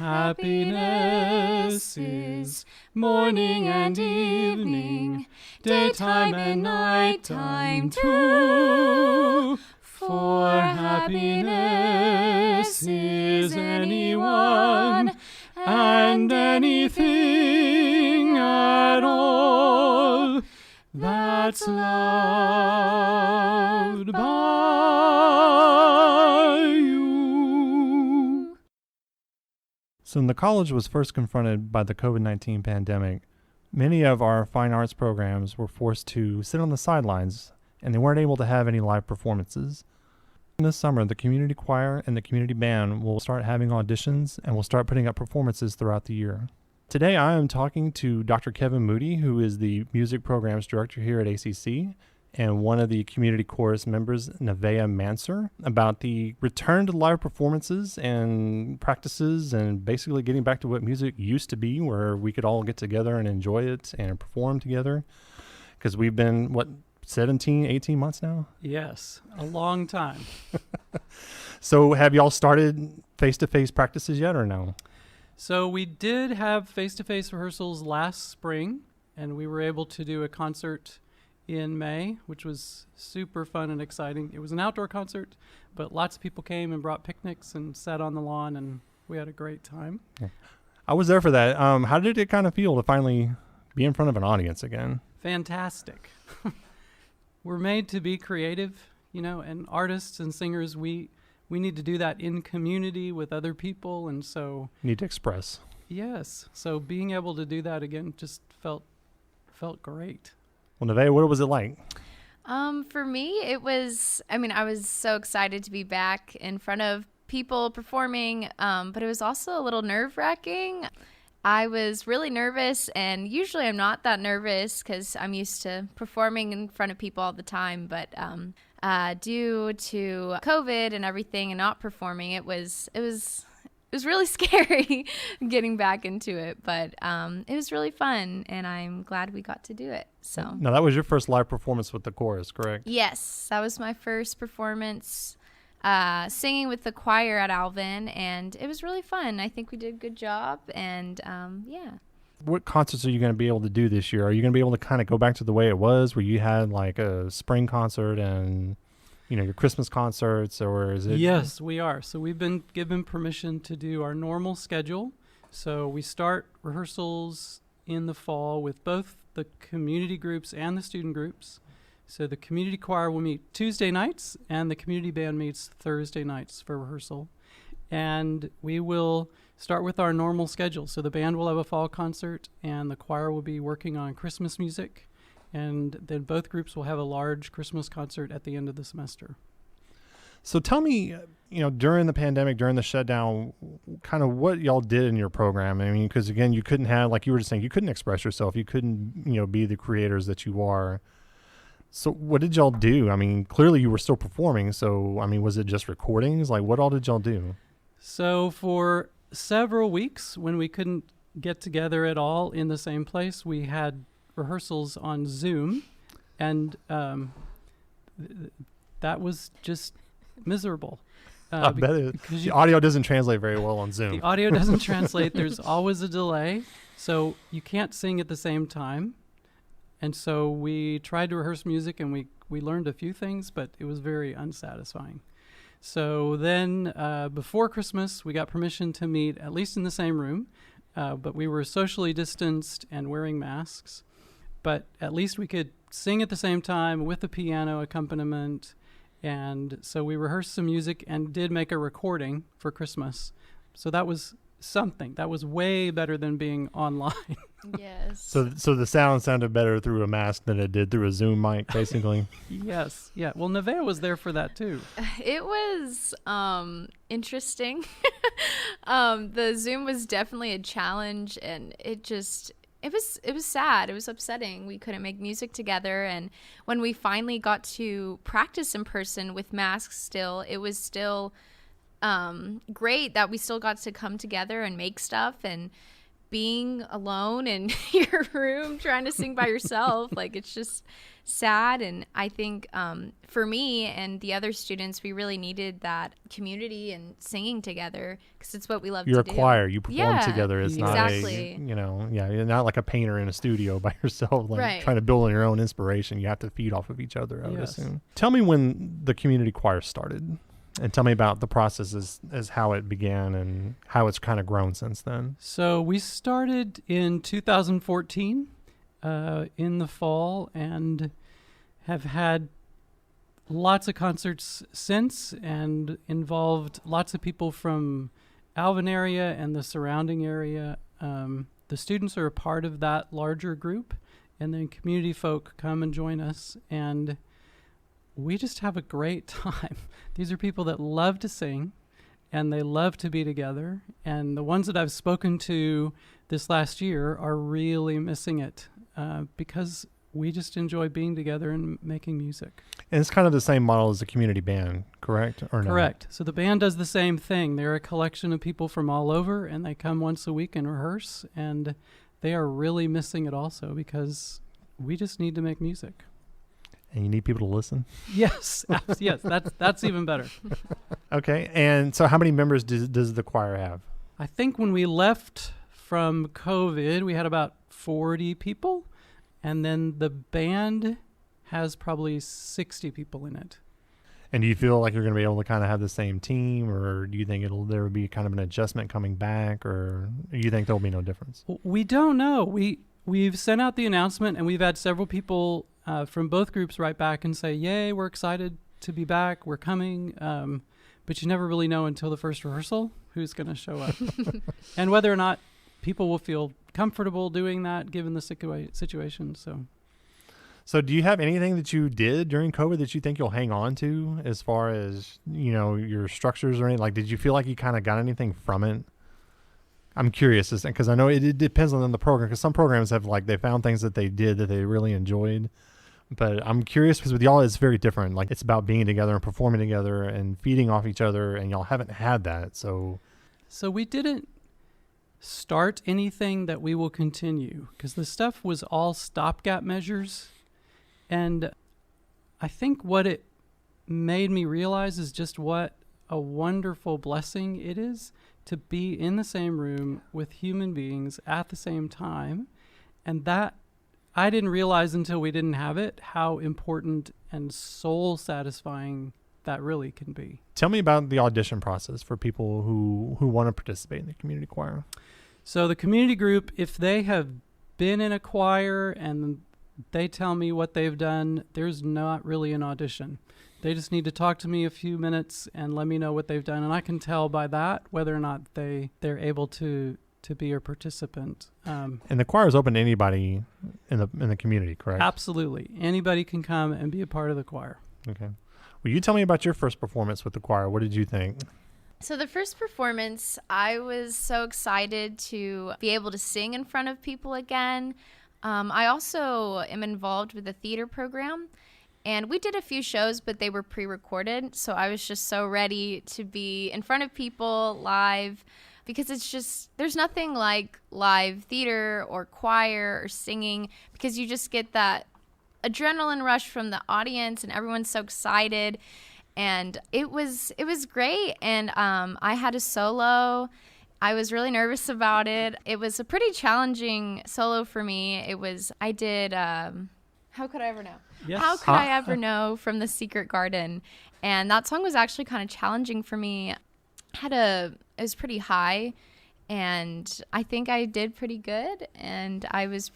Happiness is morning and evening, daytime and nighttime too. For happiness is anyone and anything at all that's loved by you. So when the college was first confronted by the COVID-19 pandemic, many of our fine arts programs were forced to sit on the sidelines, and they weren't able to have any live performances. This summer, the community choir and the community band will start having auditions and will start putting up performances throughout the year. Today, I am talking to Dr. Kevin Moody, who is the music programs director here at ACC, and one of the community chorus members, Nevaeh Mansur, about the return to live performances and practices and basically getting back to what music used to be, where we could all get together and enjoy it and perform together. Because we've been, 17, 18 months now? Yes, a long time. So have y'all started face-to-face practices yet or no? So we did have face-to-face rehearsals last spring, and we were able to do a concert in May, which was super fun and exciting. It was an outdoor concert, but lots of people came and brought picnics and sat on the lawn, and we had a great time. Yeah. I was there for that. How did it kind of feel to finally be in front of an audience again? Fantastic. We're made to be creative, and artists and singers, we need to do that in community with other people, and so... Need to express. Yes. So being able to do that again just felt great. Well, Nevaeh, what was it like? For me, I was so excited to be back in front of people performing, but it was also a little nerve-wracking. I was really nervous, and usually I'm not that nervous because I'm used to performing in front of people all the time. But due to COVID and everything and not performing, it was really scary getting back into it. But it was really fun, and I'm glad we got to do it. So now, that was your first live performance with the chorus, correct? Yes, that was my first performance. Singing with the choir at Alvin, and it was really fun. I think we did a good job, and yeah. What concerts are you going to be able to do this year? Are you going to be able to kind of go back to the way it was, where you had like a spring concert and, your Christmas concerts, or is it? Yes, we are. So we've been given permission to do our normal schedule. So we start rehearsals in the fall with both the community groups and the student groups. So the community choir will meet Tuesday nights, and the community band meets Thursday nights for rehearsal. And we will start with our normal schedule. So the band will have a fall concert, and the choir will be working on Christmas music. And then both groups will have a large Christmas concert at the end of the semester. So tell me, during the pandemic, during the shutdown, kind of what y'all did in your program. I mean, because again, you couldn't have, like you were just saying, you couldn't express yourself. You couldn't, be the creators that you are. So what did y'all do? I mean, clearly you were still performing. So, I mean, was it just recordings? Like, what all did y'all do? So for several weeks, when we couldn't get together at all in the same place, we had rehearsals on Zoom. And that was just miserable. I bet the audio doesn't translate very well on Zoom. The audio doesn't translate. There's always a delay. So you can't sing at the same time. And so we tried to rehearse music, and we learned a few things, but it was very unsatisfying. So then before Christmas, we got permission to meet at least in the same room, but we were socially distanced and wearing masks. But at least we could sing at the same time with the piano accompaniment. And so we rehearsed some music and did make a recording for Christmas. So that was something. That was way better than being online. Yes. So the sound sounded better through a mask than it did through a Zoom mic, basically. Yes. Yeah. Well, Nevaeh was there for that too. It was interesting. The Zoom was definitely a challenge, and it was sad. It was upsetting. We couldn't make music together, and when we finally got to practice in person with masks still, it was still great that we still got to come together and make stuff, and being alone in your room trying to sing by yourself. Like, it's just sad. And I think for me and the other students, we really needed that community and singing together, because it's what we love to do. You're a choir. You perform together. It's exactly. not you're not like a painter in a studio by yourself, like trying to build on your own inspiration. You have to feed off of each other, I would assume. Tell me when the community choir started, and tell me about the process as how it began and how it's kind of grown since then. So we started in 2014 in the fall, and have had lots of concerts since, and involved lots of people from Alvin area and the surrounding area. The students are a part of that larger group, and then community folk come and join us, and we just have a great time. These are people that love to sing, and they love to be together, and the ones that I've spoken to this last year are really missing it because we just enjoy being together and making music. And it's kind of the same model as the community band, correct? Or no? Correct. So the band does the same thing. They're a collection of people from all over, and they come once a week and rehearse, and they are really missing it also because we just need to make music. And you need people to listen? Yes. Yes, that's even better. Okay. And so how many members does the choir have? I think when we left from COVID, we had about 40 people. And then the band has probably 60 people in it. And do you feel like you're going to be able to kind of have the same team, or do you think there will be kind of an adjustment coming back, or you think there'll be no difference? We don't know. We've sent out the announcement, and we've had several people from both groups write back and say, yay, we're excited to be back. We're coming. But you never really know until the first rehearsal who's going to show up and whether or not people will feel comfortable doing that given the situation. So do you have anything that you did during COVID that you think you'll hang on to as far as, your structures or anything? Like, did you feel like you kind of got anything from it? I'm curious, because I know it depends on the program, because some programs have, like, they found things that they did that they really enjoyed. But I'm curious because with y'all, it's very different. Like, it's about being together and performing together and feeding off each other, and y'all haven't had that. So we didn't start anything that we will continue, because the stuff was all stopgap measures. And I think what it made me realize is just what a wonderful blessing it is to be in the same room with human beings at the same time. And that I didn't realize until we didn't have it, how important and soul satisfying that really can be. Tell me about the audition process for people who want to participate in the community choir. So the community group, if they have been in a choir and they tell me what they've done, there's not really an audition. They just need to talk to me a few minutes and let me know what they've done. And I can tell by that whether or not they're able to be a participant. And the choir is open to anybody in the community, correct? Absolutely. Anybody can come and be a part of the choir. Okay. Will you tell me about your first performance with the choir? What did you think? So the first performance, I was so excited to be able to sing in front of people again. I also am involved with a theater program, and we did a few shows, but they were pre-recorded. So I was just so ready to be in front of people live, because it's just, there's nothing like live theater or choir or singing, because you just get that adrenaline rush from the audience and everyone's so excited. And it was great. And I had a solo. I was really nervous about it. It was a pretty challenging solo for me. I did How Could I Ever Know? Yes. How Could I Ever Know from The Secret Garden. And that song was actually kind of challenging for me. It was pretty high, and I think I did pretty good, and I was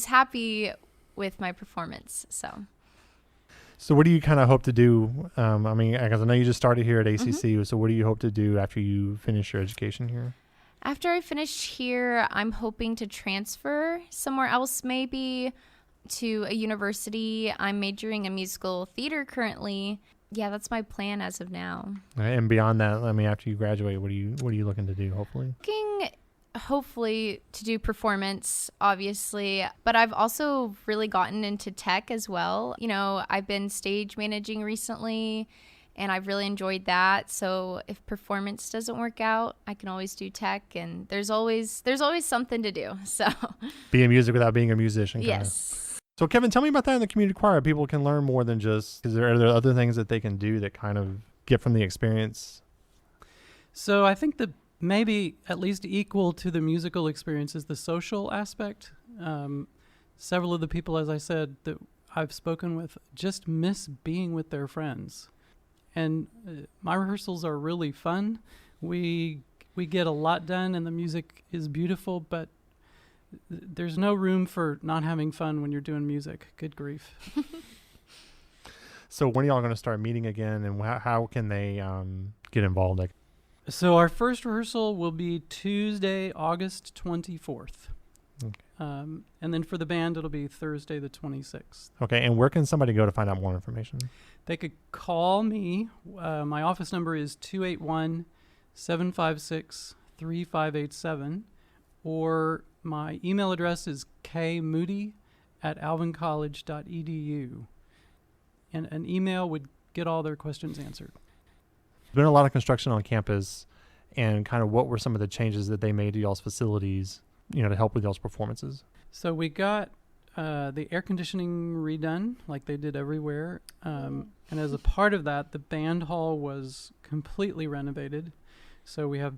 happy with my performance. So what do you kind of hope to do? Because I know you just started here at ACC, so what do you hope to do after you finish your education here? After I finish here, I'm hoping to transfer somewhere else, maybe to a university. I'm majoring in musical theater currently. Yeah, that's my plan as of now. And beyond that, after you graduate, what are you looking to do, hopefully? Hopefully to do performance, obviously, but I've also really gotten into tech as well. I've been stage managing recently, and I've really enjoyed that. So if performance doesn't work out, I can always do tech, and there's always something to do. So be in music without being a musician. Yes. So Kevin, tell me about that in the community choir. People can learn more than just, are there other things that they can do that kind of get from the experience? So I think that maybe at least equal to the musical experience is the social aspect. Several of the people, as I said, that I've spoken with just miss being with their friends. And my rehearsals are really fun. We get a lot done and the music is beautiful, but there's no room for not having fun when you're doing music. Good grief. So when are y'all going to start meeting again, and how can they get involved? So our first rehearsal will be Tuesday, August 24th. Okay. And then for the band, it'll be Thursday the 26th. Okay, and where can somebody go to find out more information? They could call me. My office number is 281-756-3587, or my email address is kmoody@alvincollege.edu. And an email would get all their questions answered. There's been a lot of construction on campus, and kind of what were some of the changes that they made to y'all's facilities, to help with y'all's performances? So we got the air conditioning redone like they did everywhere. And as a part of that, the band hall was completely renovated. So we have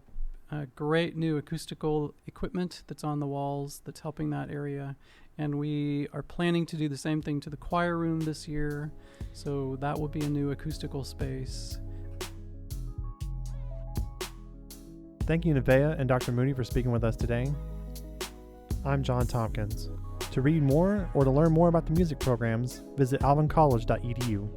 great new acoustical equipment that's on the walls that's helping that area. And we are planning to do the same thing to the choir room this year. So that will be a new acoustical space. Thank you, Nevaeh and Dr. Moody, for speaking with us today. I'm John Tompkins. To read more or to learn more about the music programs, visit alvincollege.edu.